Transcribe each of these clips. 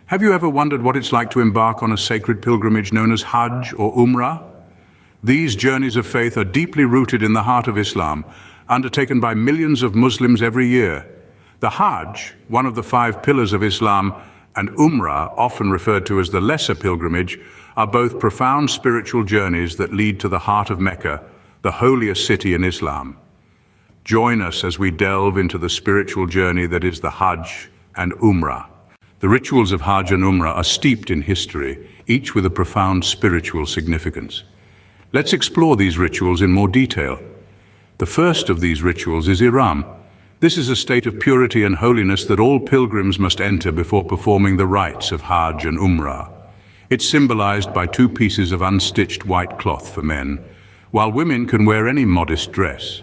Have you ever wondered what it's like to embark on a sacred pilgrimage known as Hajj or Umrah? These journeys of faith are deeply rooted in the heart of Islam, undertaken by millions of Muslims every year. The Hajj, one of the 5 pillars of Islam, and Umrah, often referred to as the lesser pilgrimage, are both profound spiritual journeys that lead to the heart of Mecca, the holiest city in Islam. Join us as we delve into the spiritual journey that is the Hajj and Umrah. The rituals of Hajj and Umrah are steeped in history, each with a profound spiritual significance. Let's explore these rituals in more detail. The first of these rituals is Ihram. This is a state of purity and holiness that all pilgrims must enter before performing the rites of Hajj and Umrah. It's symbolized by 2 pieces of unstitched white cloth for men, while women can wear any modest dress.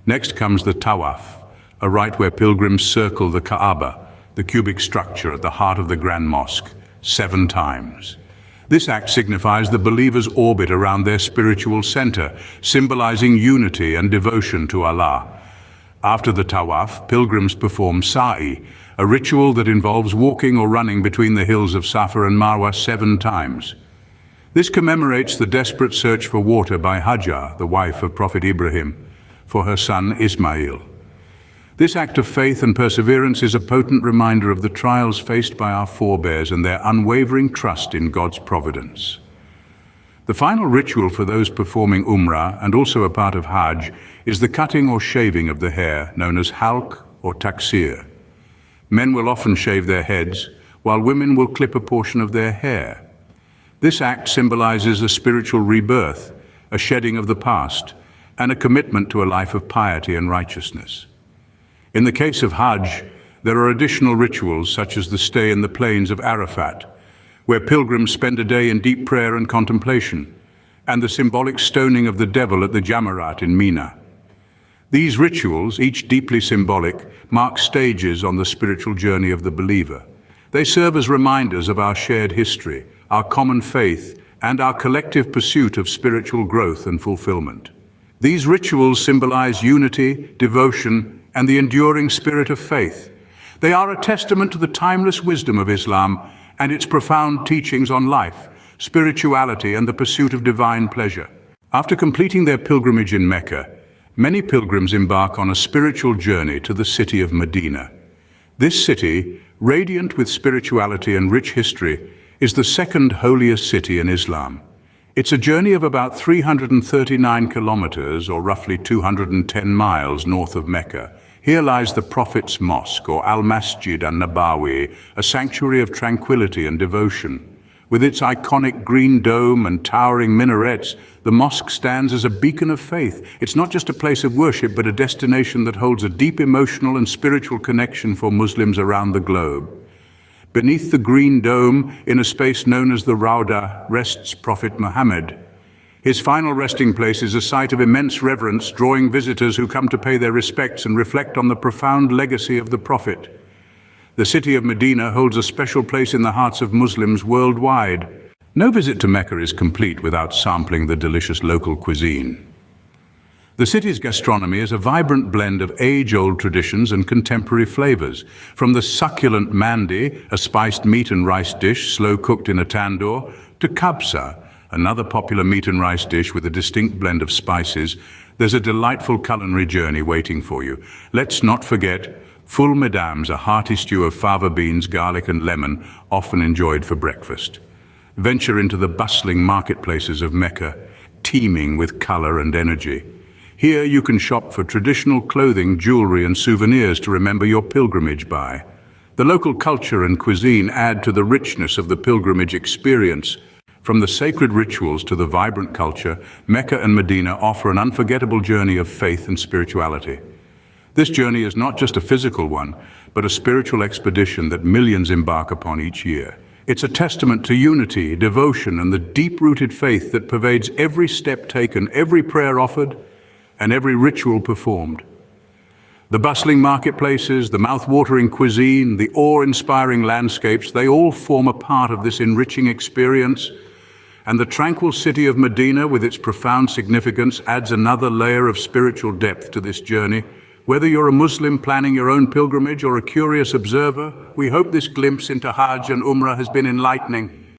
Next comes the Tawaf, a rite where pilgrims circle the Kaaba, the cubic structure at the heart of the Grand Mosque, 7 times. This act signifies the believer's orbit around their spiritual center, symbolizing unity and devotion to Allah. After the Tawaf, pilgrims perform Sa'i, a ritual that involves walking or running between the hills of Safa and Marwa 7 times. This commemorates the desperate search for water by Hajar, the wife of Prophet Ibrahim, for her son Ismail. This act of faith and perseverance is a potent reminder of the trials faced by our forebears and their unwavering trust in God's providence. The final ritual for those performing Umrah, and also a part of Hajj, is the cutting or shaving of the hair, known as halq or taksir. Men will often shave their heads, while women will clip a portion of their hair. This act symbolizes a spiritual rebirth, a shedding of the past, and a commitment to a life of piety and righteousness. In the case of Hajj, there are additional rituals such as the stay in the plains of Arafat, where pilgrims spend a day in deep prayer and contemplation, and the symbolic stoning of the devil at the Jamarat in Mina. These rituals, each deeply symbolic, mark stages on the spiritual journey of the believer. They serve as reminders of our shared history, our common faith, and our collective pursuit of spiritual growth and fulfillment. These rituals symbolize unity, devotion, and the enduring spirit of faith. They are a testament to the timeless wisdom of Islam and its profound teachings on life, spirituality, and the pursuit of divine pleasure. After completing their pilgrimage in Mecca, many pilgrims embark on a spiritual journey to the city of Medina. This city, radiant with spirituality and rich history, is the 2nd holiest city in Islam. It's a journey of about 339 kilometers, or roughly 210 miles north of Mecca. Here lies the Prophet's Mosque, or Al-Masjid an-Nabawi, a sanctuary of tranquility and devotion. With its iconic green dome and towering minarets, the mosque stands as a beacon of faith. It's not just a place of worship, but a destination that holds a deep emotional and spiritual connection for Muslims around the globe. Beneath the green dome, in a space known as the Rauda, rests Prophet Muhammad. His final resting place is a site of immense reverence, drawing visitors who come to pay their respects and reflect on the profound legacy of the Prophet. The city of Medina holds a special place in the hearts of Muslims worldwide. No visit to Mecca is complete without sampling the delicious local cuisine. The city's gastronomy is a vibrant blend of age-old traditions and contemporary flavors, from the succulent mandi, a spiced meat and rice dish slow-cooked in a tandoor, to kabsa, another popular meat and rice dish with a distinct blend of spices. There's a delightful culinary journey waiting for you. Let's not forget ful medams, a hearty stew of fava beans, garlic and lemon, often enjoyed for breakfast. Venture into the bustling marketplaces of Mecca, teeming with color and energy. Here you can shop for traditional clothing, jewelry and souvenirs to remember your pilgrimage by. The local culture and cuisine add to the richness of the pilgrimage experience. From the sacred rituals to the vibrant culture, Mecca and Medina offer an unforgettable journey of faith and spirituality. This journey is not just a physical one, but a spiritual expedition that millions embark upon each year. It's a testament to unity, devotion, and the deep-rooted faith that pervades every step taken, every prayer offered, and every ritual performed. The bustling marketplaces, the mouth-watering cuisine, the awe-inspiring landscapes, they all form a part of this enriching experience. And the tranquil city of Medina, with its profound significance, adds another layer of spiritual depth to this journey, Whether you're a Muslim planning your own pilgrimage or a curious observer, we hope this glimpse into Hajj and Umrah has been enlightening.